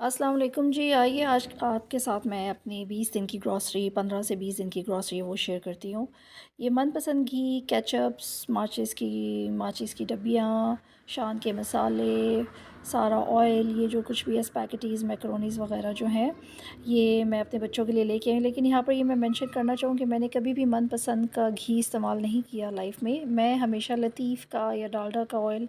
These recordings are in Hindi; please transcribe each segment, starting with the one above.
अस्सलाम वालेकुम जी। आइए आज आपके साथ मैं अपनी 20 दिन की ग्रॉसरी 15 से 20 दिन की ग्रॉसरी वो शेयर करती हूँ। ये मनपसंद घी, केचप्स, माचिस की डब्बियाँ, शान के मसाले, सारा ऑयल, ये जो कुछ भी है स्पैगेटीज़, मैकरोनीज़ वग़ैरह जो हैं, ये मैं अपने बच्चों के लिए लेके आई हूँ। लेकिन यहाँ पर ये मैं मेंशन करना चाहूँ कि मैंने कभी भी मनपसंद का घी इस्तेमाल नहीं किया लाइफ़ में। मैं हमेशा लतीफ़ का या डालडा का ऑयल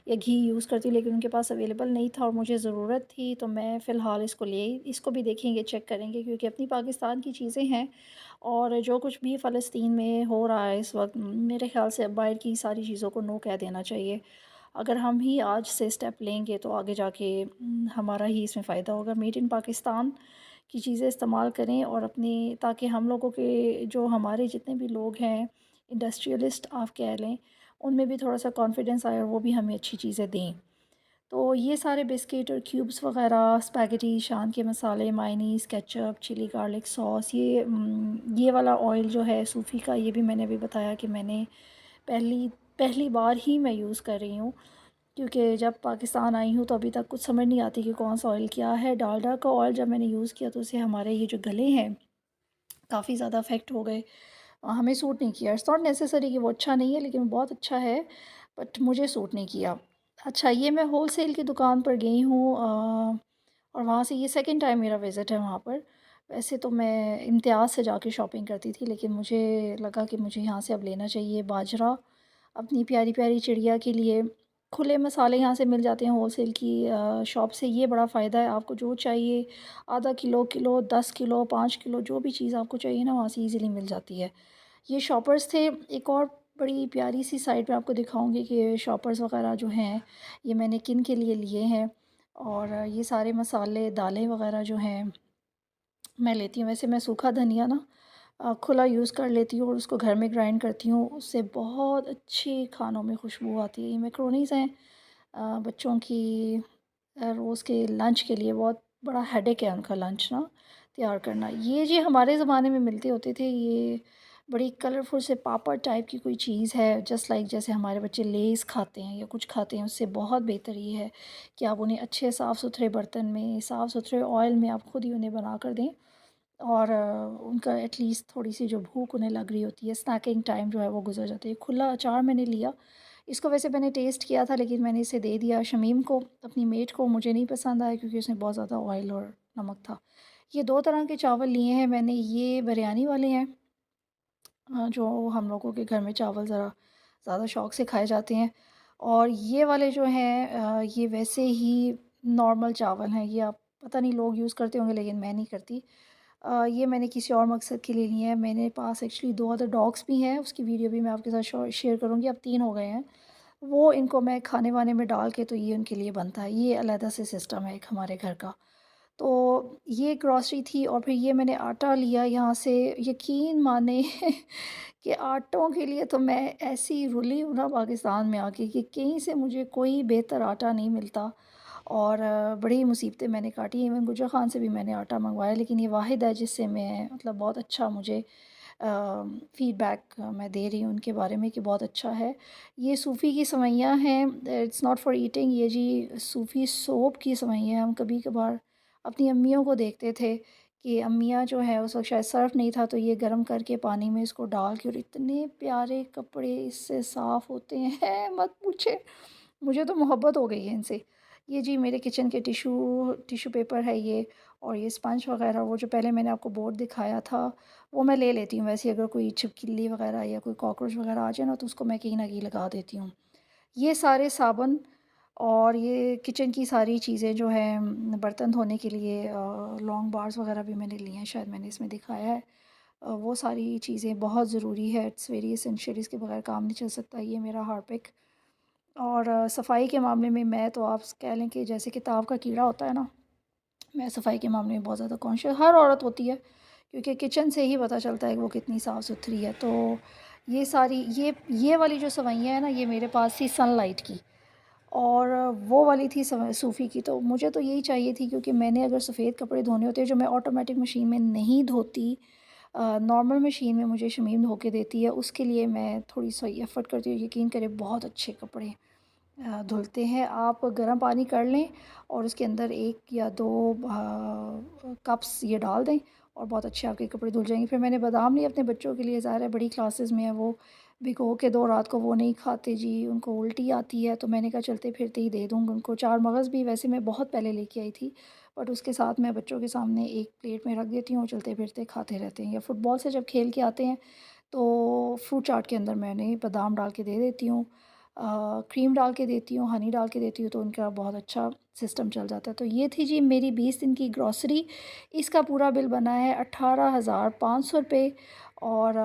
या घी यूज़ करती हूँ, लेकिन उनके पास अवेलेबल नहीं था और मुझे ज़रूरत थी, तो मैं फ़िलहाल इसको ले आई। इसको भी देखेंगे, चेक करेंगे, क्योंकि अपनी पाकिस्तान की चीज़ें हैं और जो कुछ भी फ़लस्तीन में हो रहा है इस वक़्त, मेरे ख़्याल से अब बाहर की सारी चीज़ों को नो कह देना चाहिए। अगर हम ही आज से स्टेप लेंगे तो आगे जाके हमारा ही इसमें फ़ायदा होगा। मेड इन पाकिस्तान की चीज़ें इस्तेमाल करें और अपनी, ताकि हम लोगों के जो हमारे जितने भी लोग हैं, इंडस्ट्रियलिस्ट आप कह लें, उनमें भी थोड़ा-सा कॉन्फिडेंस आए और वो भी हमें अच्छी चीज़ें दें। तो ये सारे बिस्किट और क्यूब्स वग़ैरह, स्पैगेटी, शान के मसाले, mayonnaise, ketchup, chilli garlic sauce, ये वाला ऑयल जो है सूफ़ी का, ये भी मैंने अभी बताया कि मैंने पहली पहली बार ही मैं यूज़ कर रही हूँ, क्योंकि जब पाकिस्तान आई हूँ तो अभी तक कुछ समझ नहीं आती कि कौन-सा ऑयल क्या है। डालडा का ऑयल जब मैंने यूज़ किया तो उससे हमारे ये जो गले हैं काफ़ी ज़्यादा अफ़ेक्ट हो गए। हमें सूट नहीं किया। इट्स नॉट नेसेसरी कि वो अच्छा नहीं है, लेकिन बहुत अच्छा है, बट मुझे सूट नहीं किया। अच्छा, ये मैं होलसेल की दुकान पर गई हूँ और वहाँ से ये सेकंड टाइम मेरा विज़िट है वहाँ पर। वैसे तो मैं इम्तियाज़ से जाके शॉपिंग करती थी, लेकिन मुझे लगा कि मुझे यहाँ से अब लेना चाहिए बाजरा, अपनी प्यारी-प्यारी चिड़िया के लिए। खुले मसाले यहाँ से मिल जाते हैं होलसेल की शॉप से। ये बड़ा फ़ायदा है, आपको जो चाहिए आधा किलो, किलो, 10 किलो, 5 किलो, जो भी चीज़ आपको चाहिए ना, वहाँ से ईज़िली मिल जाती है। ये शॉपर्स थे। एक और बड़ी प्यारी सी साइट पे आपको दिखाऊंगी कि ये शॉपर्स वगैरह जो हैं, ये मैंने किन के लिए लिए हैं। और ये सारे मसाले, दालें वगैरह जो हैं, मैं लेती हूँ। वैसे मैं सूखा धनिया ना खुला यूज़ कर लेती हूँ और उसको घर में ग्राइंड करती हूँ, उससे बहुत अच्छी खानों में खुशबू आती है। ये मैक्रोनीज़ हैं, बच्चों की रोज़ के लंच के लिए बहुत बड़ा हेडेक है उनका लंच ना तैयार करना। ये जी हमारे ज़माने में मिलते होते थे, ये बड़ी कलरफुल से पापड़ टाइप की कोई चीज़ है, जस्ट लाइक जैसे हमारे बच्चे लेज़ खाते हैं या कुछ खाते हैं, उससे बहुत बेहतर ये है कि आप उन्हें अच्छे साफ़-सुथरे बर्तन में, साफ़-सुथरे ऑयल में आप खुद ही उन्हें बना कर दें। और उनका एटलीस्ट थोड़ी-सी जो भूख उन्हें लग रही होती है, स्नैकिंग टाइम जो है वो गुज़र जाता है। खुला अचार मैंने लिया, इसको वैसे मैंने टेस्ट किया था, लेकिन मैंने इसे दे दिया शमीम को, अपनी मेट को। मुझे नहीं पसंद आया क्योंकि उसमें बहुत ज़्यादा ऑयल और नमक था। ये 2 तरह के चावल लिए हैं मैंने, ये बिरयानी वाले हैं, जो हम लोगों के घर में चावल ज़रा ज़्यादा शौक से खाए जाते हैं। और ये वाले जो हैं ये वैसे ही नॉर्मल चावल हैं। ये आप पता नहीं लोग यूज़ करते होंगे, लेकिन मैं नहीं करती। ये मैंने किसी और मकसद के लिए लिए हैं। मेरे पास एक्चुअली 2 अदर डॉग्स भी हैं, उसकी वीडियो भी मैं आपके साथ शेयर करूँगी। अब 3 हो गए हैं। वो इनको मैं खाने-वाने में डाल के, तो ये उनके लिए बनता है। ये अलग से सिस्टम है एक हमारे घर का। तो ये ग्रॉसरी थी और फिर ये मैंने आटा लिया यहाँ से। यकीन माने कि आटों के लिए तो मैं ऐसी रुली हूँ ना पाकिस्तान में आके कि कहीं से मुझे कोई बेहतर आटा नहीं मिलता। और बड़ी मुसीबतें मैंने काटी। इवन गुजर खान से भी मैंने आटा मंगवाया, लेकिन ये वाहिद है जिससे मैं, मतलब बहुत अच्छा मुझे फ़ीडबैक मैं दे रही हूँ उनके बारे में कि बहुत अच्छा है। ये सूफ़ी की सेवइयाँ हैं, इट्स नॉट फॉर ईटिंग। ये जी सूफ़ी सोप की सेवइयाँ, हम कभी-कभार अपनी अम्मियों को देखते थे कि अम्मियाँ जो हैं उस वक़्त शायद सर्फ़ नहीं था, तो ये गर्म करके पानी में इसको डाल के, और इतने प्यारे कपड़े इससे साफ़ होते हैं मत पूछिए। मुझे तो मोहब्बत हो गई है इनसे। ये जी मेरे किचन के टिश्यू टिश्यू पेपर है ये, और ये स्पंज वग़ैरह, वो जो पहले मैंने आपको बोर्ड दिखाया था, वो मैं ले लेती हूँ। वैसे अगर कोई छिपकली वग़ैरह या कोई कॉकरोच वग़ैरह आ जाए ना, तो उसको मैं कहीं न कहीं लगा देती हूँ। ये सारे साबुन और ये किचन की सारी चीज़ें जो हैं बर्तन धोने के लिए, लॉन्ग बार्स वग़ैरह भी मैंने लिए हैं, शायद मैंने इसमें दिखाया है। वो सारी चीज़ें बहुत ज़रूरी है, इट्स वेरी एसेंशियल, इसके बगैर काम नहीं चल सकता। ये मेरा हार्पिक। और सफाई के मामले में मैं तो आप कह लें कि जैसे किताब का कीड़ा होता है ना, मैं सफाई के मामले में बहुत ज़्यादा कॉन्शियस, हर औरत होती है, क्योंकि किचन से ही पता चलता है कि वो कितनी साफ़ सुथरी है। तो ये सारी, ये वाली जो सवैयाँ हैं ना, ये मेरे पास थी सनलाइट की, और वो वाली थी सूफ़ी की। तो मुझे तो यही चाहिए थी, क्योंकि मैंने अगर सफ़ेद कपड़े धोने होते हैं जो मैं ऑटोमेटिक मशीन में नहीं धोती, नॉर्मल मशीन में मुझे शमीम धो के देती है, उसके लिए मैं थोड़ी सा एफ़र्ट करती हूँ। यकीन करें बहुत अच्छे कपड़े धुलते हैं, आप गर्म पानी कर लें और उसके अंदर 1 या 2 कप्स ये डाल दें और बहुत अच्छे आपके कपड़े धुल जाएँगे। फिर मैंने बादाम लिए अपने बच्चों के लिए, ज़ाहिर है बड़ी क्लासेस में है वो, भिगो के दो रात को वो नहीं खाते जी, उनको उल्टी आती है, तो मैंने कहा चलते-फिरते ही दे दूँगी उनको। 4 मगज़ भी वैसे मैं बहुत पहले लेके आई थी, बट उसके साथ मैं बच्चों के सामने एक प्लेट में रख देती हूँ, चलते-फिरते खाते रहते हैं। या फुटबॉल से जब खेल के आते हैं तो फ्रूट चाट के अंदर मैंने बादाम डाल के दे देती हूँ, क्रीम डाल के देती हूँ, हनी डाल के देती हूँ, तो उनका बहुत अच्छा सिस्टम चल जाता है। तो ये थी जी मेरी 20 दिन की ग्रॉसरी। इसका पूरा बिल बना है 18,500 रुपये और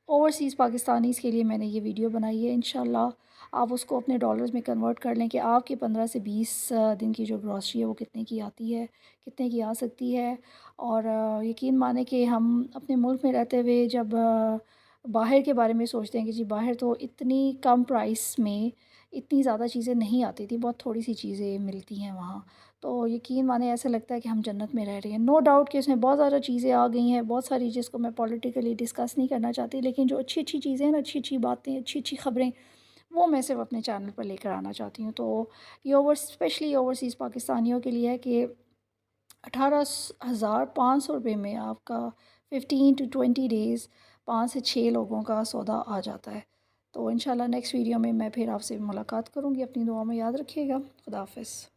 ओवरसीज़ पाकिस्तानीज़ के लिए मैंने ये वीडियो बनाई है। इंशाल्लाह आप उसको अपने डॉलर्स में कन्वर्ट कर लें कि आपकी 15 से 20 दिन की जो ग्रॉसरी है वो कितने की आती है, कितने की आ सकती है। और यकीन माने कि हम अपने मुल्क में रहते हुए जब बाहर के बारे में सोचते हैं कि जी बाहर तो इतनी कम प्राइस में इतनी ज़्यादा चीज़ें नहीं आती थी, बहुत थोड़ी-सी चीज़ें मिलती हैं वहाँ। तो यकीन माने ऐसा लगता है कि हम जन्नत में रह रहे हैं। नो डाउट कि उसमें बहुत ज़्यादा चीज़ें आ गई हैं, बहुत सारी जिसको मैं पॉलिटिकली डिस्कस नहीं करना चाहती, लेकिन जो अच्छी-अच्छी चीज़ें हैं ना, अच्छी-अच्छी बातें, अच्छी-अच्छी खबरें, वो मैं सिर्फ़ अपने चैनल पर लेकर आना चाहती हूँ। तो ये स्पेशली ओवरसीज़ पाकिस्तानियों के लिए है कि 18,500 रुपये में आपका 15 टू 20 डेज़ 5 से 6 लोगों का सौदा आ जाता है। तो इंशाल्लाह नेक्स्ट वीडियो में मैं फिर आपसे मुलाकात करूँगी। अपनी दुआ में याद रखिएगा। खुदा हाफ़िज़।